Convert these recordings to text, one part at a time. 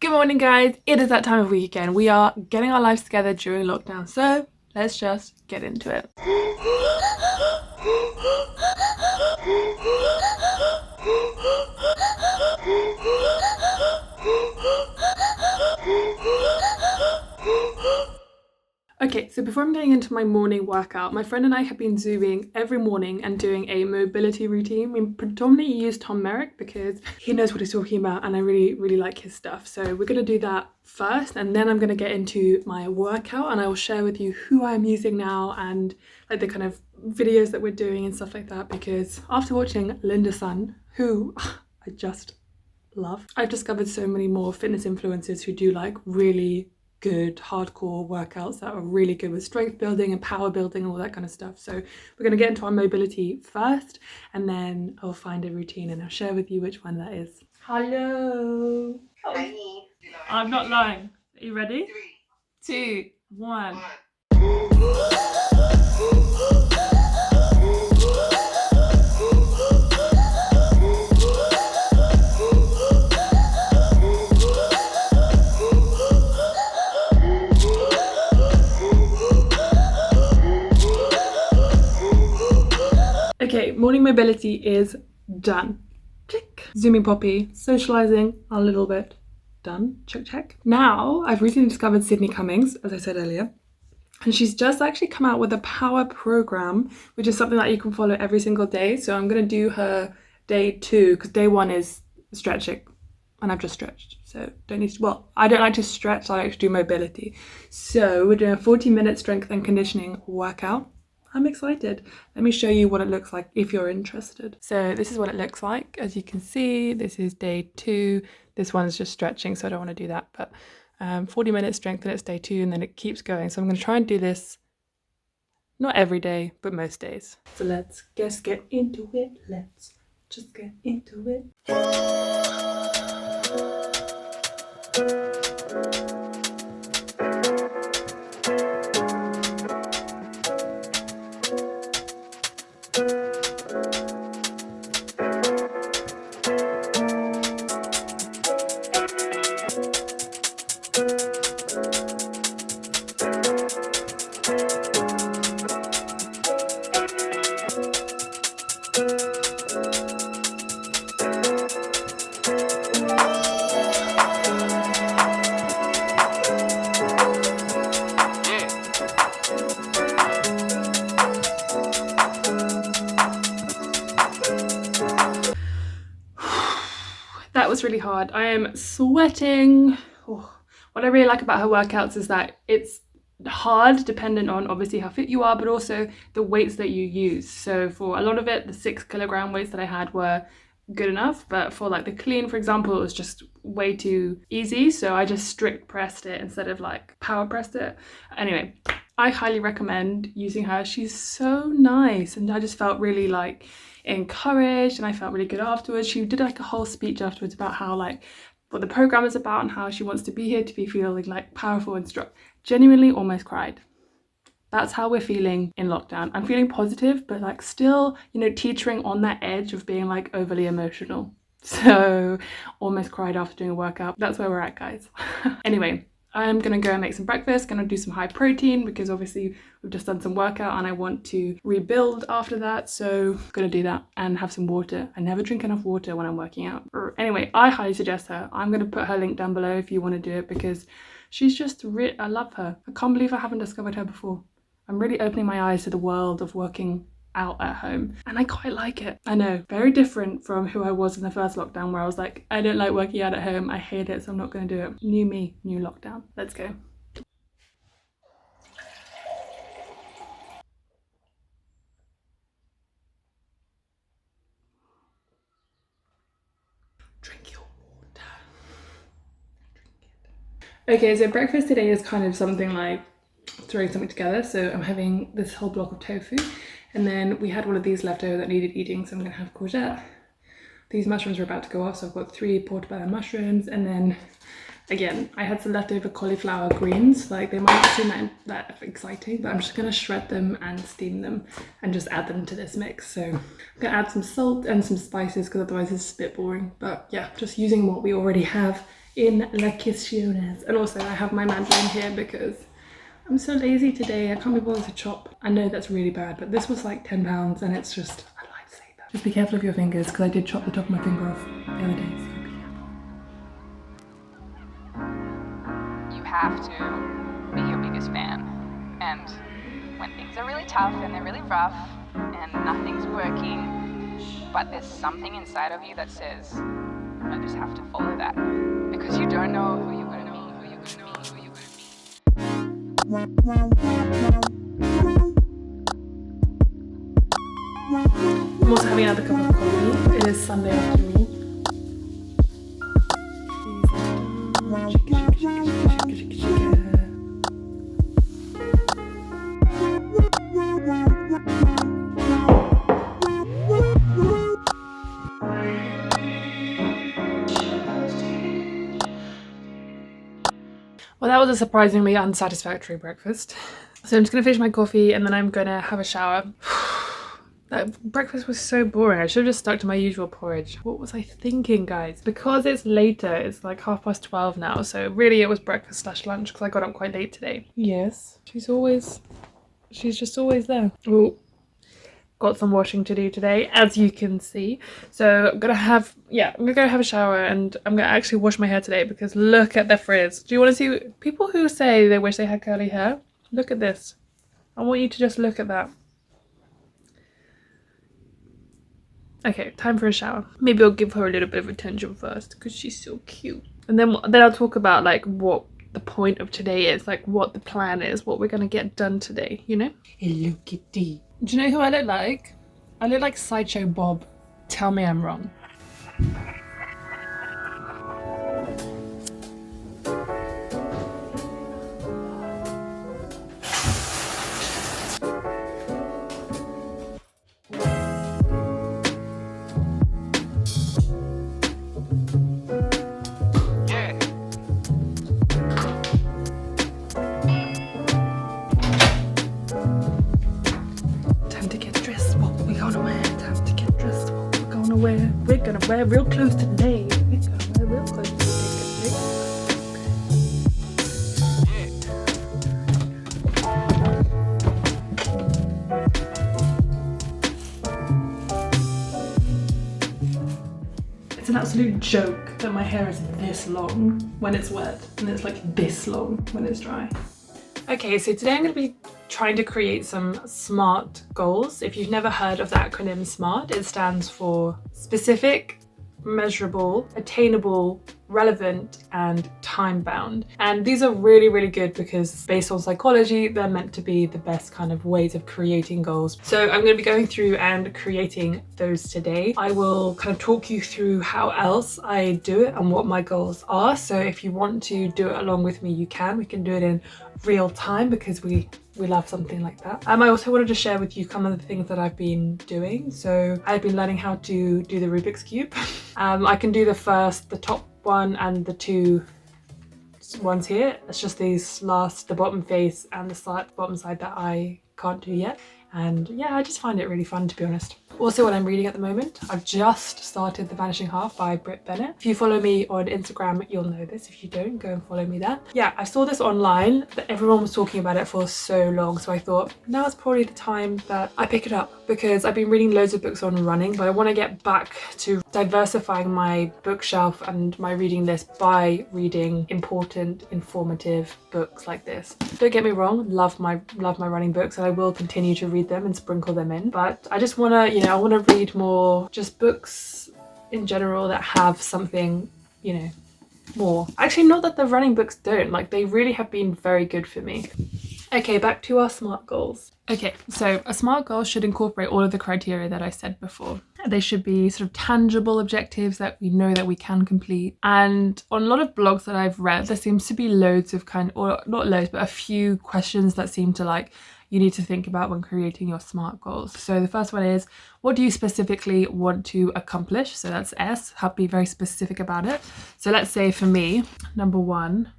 Good morning, guys. It is that time of week again. We are getting our lives together during lockdown, so let's just get into it. Okay, so before I'm getting into my morning workout, my friend and I have been Zooming every morning and doing a mobility routine. We predominantly use Tom Merrick because he knows what he's talking about and I really like his stuff. So we're going to do that first and then I'm going to get into my workout and I will share with you who I'm using now and like the kind of videos that we're doing and stuff like that, because after watching Linda Sun, who I just love, I've discovered so many more fitness influencers who do like really good hardcore workouts that are really good with strength building and power building and all that kind of stuff. So we're going to get into our mobility first and then I'll find a routine and I'll share with you which one that is. Hello. Hi. I'm not lying. Are you ready? 3, 2, 1. Okay, morning mobility is done. Check. Zooming Poppy, socializing a little bit. Done. Check. Now, I've recently discovered Sydney Cummings, as I said earlier, and she's just actually come out with a power program, which is something that you can follow every single day. So I'm going to do her day 2 because day 1 is stretching and I've just stretched. So don't need to, well, I don't like to stretch, I like to do mobility. So we're doing a 40-minute strength and conditioning workout. I'm excited. Let me show you what it looks like if you're interested. So this is what it looks like. As you can see, this is day 2. This one's just stretching, so I don't want to do that. But 40-minute strength and it's day 2 and then it keeps going. So I'm going to try and do this not every day, but most days. So let's just get into it. Let's just get into it. That was really hard. I am sweating. Oh. What I really like about her workouts is that it's hard dependent on obviously how fit you are, but also the weights that you use. So for a lot of it, the 6-kilogram weights that I had were good enough, but for like the clean, for example, it was just way too easy. So I just strict pressed it instead of like power pressed it. Anyway, I highly recommend using her. She's so nice and I just felt really like encouraged and I felt really good afterwards. She did like a whole speech afterwards about how like what the program is about and how she wants to be here to be feeling like powerful and strong. Genuinely almost cried. That's how we're feeling in lockdown. I'm feeling positive, but like still, you know, teetering on that edge of being like overly emotional. So almost cried after doing a workout. That's where we're at, guys. Anyway, I'm gonna go and make some breakfast, gonna do some high protein because obviously we've just done some workout and I want to rebuild after that. So I'm gonna do that and have some water. I never drink enough water when I'm working out. Anyway, I highly suggest her. I'm gonna put her link down below if you wanna do it because she's just, I love her. I can't believe I haven't discovered her before. I'm really opening my eyes to the world of working out at home and I quite like it. I know, very different from who I was in the first lockdown where I was like, I don't like working out at home, I hate it, so I'm not going to do it. New me, new lockdown. Let's go. Drink your water. Drink it. Okay, so breakfast today is kind of something like throwing something together. So I'm having this whole block of tofu and then we had one of these left over that needed eating, so I'm gonna have courgette. These mushrooms are about to go off, so I've got 3 portobello mushrooms, and then again I had some leftover cauliflower greens. Like they might not seem that exciting, but I'm just gonna shred them and steam them and just add them to this mix. So I'm gonna add some salt and some spices because otherwise it's a bit boring, but yeah, just using what we already have in La Questiones. And also I have my mandolin here because I'm so lazy today. I can't be bothered to chop. I know that's really bad, but this was like £10 and it's just a lifesaver. Just be careful of your fingers because I did chop the top of my finger off the other day, so be careful. You have to be your biggest fan. And when things are really tough and they're really rough and nothing's working, but there's something inside of you that says, I just have to follow that. Because you don't know who you're going to be, who you're going to be, who you're going to be. I'm also having another cup of coffee. It is Sunday afternoon. Well, that was a surprisingly unsatisfactory breakfast. So I'm just gonna finish my coffee and then I'm gonna have a shower. That breakfast was so boring. I should have just stuck to my usual porridge. What was I thinking, guys? Because it's later, it's like 12:30 now. So really it was breakfast / lunch because I got up quite late today. Yes, she's just always there. Oh, got some washing to do today, as you can see. So I'm gonna go have a shower and I'm gonna actually wash my hair today because look at the frizz. Do you want to see people who say they wish they had curly hair? Look at this. I want you to just look at that. Okay, time for a shower. Maybe I'll give her a little bit of attention first because she's so cute. And then I'll talk about like what the point of today is, like what the plan is, what we're gonna get done today, you know? Hello Kitty. Do you know who I look like? I look like Sideshow Bob. Tell me I'm wrong. We're gonna wear real clothes today. We're gonna wear real clothes today. It's an absolute joke that my hair is this long when it's wet and it's like this long when it's dry. Okay, so today I'm going to be trying to create some SMART goals. If you've never heard of the acronym SMART, it stands for specific, measurable, attainable, relevant, and time-bound. And these are really, really good because based on psychology, they're meant to be the best kind of ways of creating goals. So I'm going to be going through and creating those today. I will kind of talk you through how else I do it and what my goals are. So if you want to do it along with me, you can. We can do it in real time because we love something like that. I also wanted to share with you some of the things that I've been doing. So I've been learning how to do the Rubik's Cube. I can do the top one and the two ones here. It's just the bottom face and the bottom side that I can't do yet. And yeah, I just find it really fun, to be honest. Also, what I'm reading at the moment, I've just started The Vanishing Half by Britt Bennett. If you follow me on Instagram, you'll know this. If you don't, go and follow me there. Yeah, I saw this online, but everyone was talking about it for so long. So I thought, now is probably the time that I pick it up because I've been reading loads of books on running, but I want to get back to diversifying my bookshelf and my reading list by reading important, informative books like this. Don't get me wrong, love my running books and I will continue to read them and sprinkle them in, but I just want to, I want to read more just books in general that have something, more. Actually, not that the running books don't, like they really have been very good for me. Okay, back to our SMART goals. Okay, so a SMART goal should incorporate all of the criteria that I said before. They should be sort of tangible objectives that we know that we can complete. And on a lot of blogs that I've read, there seems to be loads of or not loads, but a few questions that seem to you need to think about when creating your SMART goals. So the first one is, what do you specifically want to accomplish? So that's S, be very specific about it. So let's say for me, number one,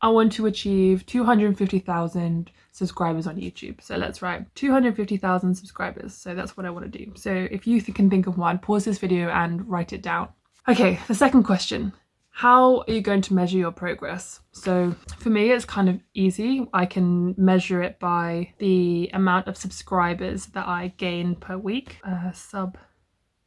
I want to achieve 250,000 subscribers on YouTube. So let's write 250,000 subscribers. So that's what I want to do. So if you can think of one, pause this video and write it down. Okay, the second question. how are you going to measure your progress? So for me, it's kind of easy. I can measure it by the amount of subscribers that I gain per week.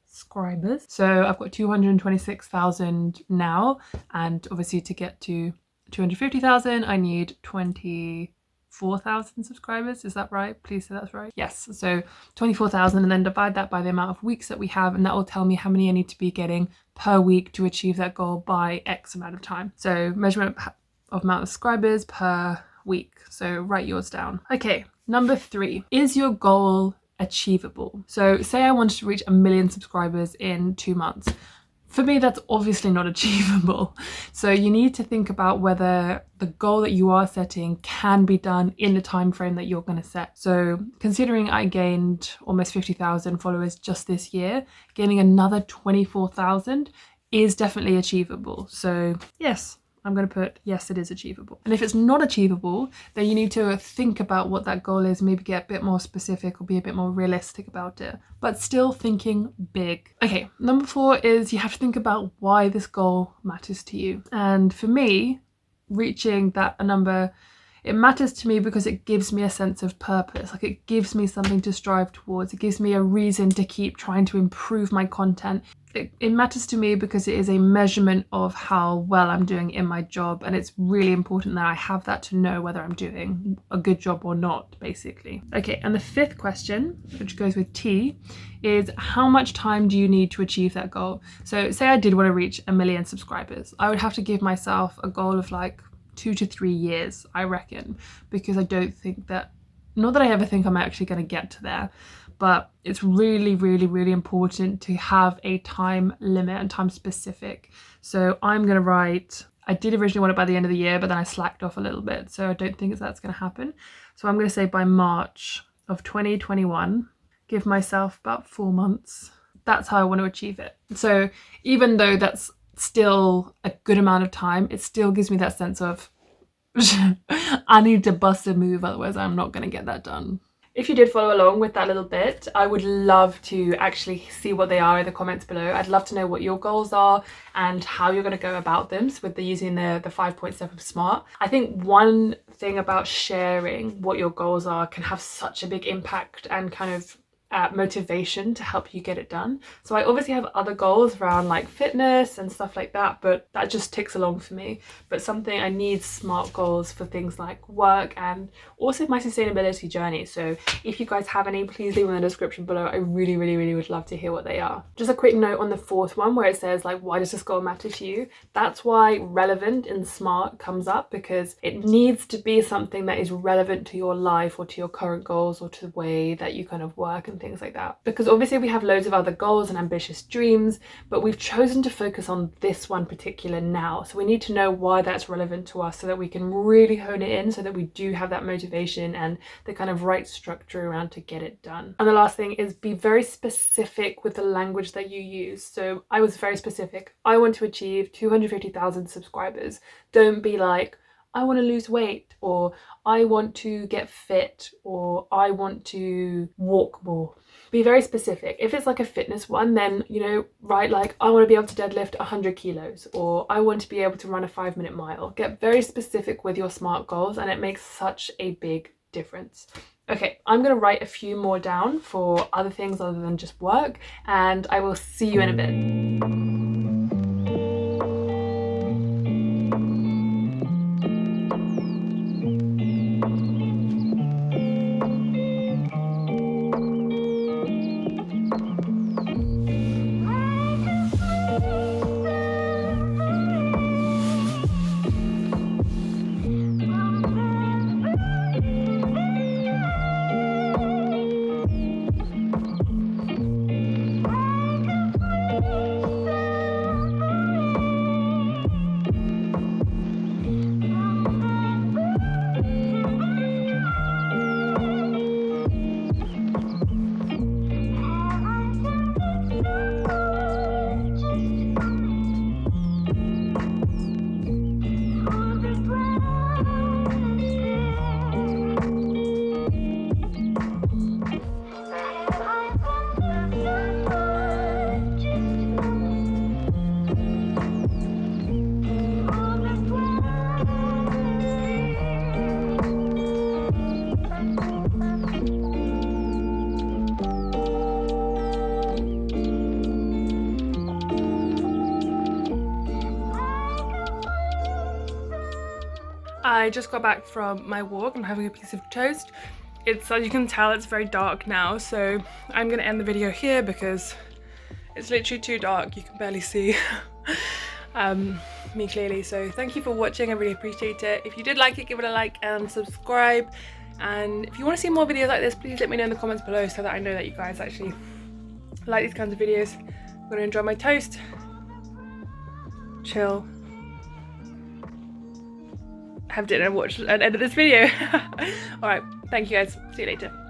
Subscribers. So I've got 226,000 now, and obviously to get to 250,000, I need 24,000 subscribers. Is that right? Please say that's right. Yes. So 24,000, and then divide that by the amount of weeks that we have, and that will tell me how many I need to be getting per week to achieve that goal by X amount of time. So measurement of amount of subscribers per week. So write yours down. Okay, number 3. Is your goal achievable? So say I wanted to reach 1 million subscribers in 2 months. For me, that's obviously not achievable. So you need to think about whether the goal that you are setting can be done in the time frame that you're going to set. So considering I gained almost 50,000 followers just this year, gaining another 24,000 is definitely achievable. So yes, I'm going to put yes, it is achievable. And if it's not achievable, then you need to think about what that goal is, maybe get a bit more specific or be a bit more realistic about it, but still thinking big. Okay, number 4 is you have to think about why this goal matters to you. And for me, reaching that number, it matters to me because it gives me a sense of purpose. Like, it gives me something to strive towards. It gives me a reason to keep trying to improve my content. It matters to me because it is a measurement of how well I'm doing in my job, and it's really important that I have that to know whether I'm doing a good job or not, basically. Okay, and the 5th question, which goes with T, is how much time do you need to achieve that goal? So say I did want to reach 1 million subscribers. I would have to give myself a goal of like 2 to 3 years, I reckon, because I don't think that, not that I ever think I'm actually going to get to there, but it's really, really, really important to have a time limit and time specific. So I'm going to write, I did originally want it by the end of the year, but then I slacked off a little bit. So I don't think that's going to happen. So I'm going to say by March of 2021, give myself about 4 months. That's how I want to achieve it. So even though that's still a good amount of time, it still gives me that sense of I need to bust a move, otherwise I'm not going to get that done. If you did follow along with that little bit, I would love to actually see what they are in the comments below. I'd love to know what your goals are and how you're going to go about them with using the 5-point step of SMART. I think one thing about sharing what your goals are can have such a big impact and kind of motivation to help you get it done. So I obviously have other goals around like fitness and stuff like that, but that just ticks along for me. But something, I need SMART goals for things like work and also my sustainability journey. So if you guys have any, please leave them in the description below. I really, really, really would love to hear what they are. Just a quick note on the 4th one where it says like, why does this goal matter to you? That's why relevant in SMART comes up, because it needs to be something that is relevant to your life or to your current goals or to the way that you kind of work and things like that. Because obviously we have loads of other goals and ambitious dreams, but we've chosen to focus on this one particular now. So we need to know why that's relevant to us so that we can really hone it in, so that we do have that motivation and the kind of right structure around to get it done. And the last thing is be very specific with the language that you use. So I was very specific. I want to achieve 250,000 subscribers. Don't be like, I want to lose weight, or I want to get fit, or I want to walk more. Be very specific. If it's like a fitness one, then, you know, write like, I want to be able to deadlift 100 kilos, or I want to be able to run a 5-minute mile. Get very specific with your SMART goals, and it makes such a big difference. Okay, I'm going to write a few more down for other things other than just work, and I will see you in a bit. I just got back from my walk. I'm having a piece of toast. It's, as you can tell, it's very dark now, so I'm gonna end the video here because it's literally too dark. You can barely see me clearly. So thank you for watching. I really appreciate it. If you did like it, give it a like and subscribe. And if you want to see more videos like this, please let me know in the comments below so that I know that you guys actually like these kinds of videos. I'm gonna enjoy my toast, chill, have dinner, watch and edit this video. All right, thank you guys. See you later.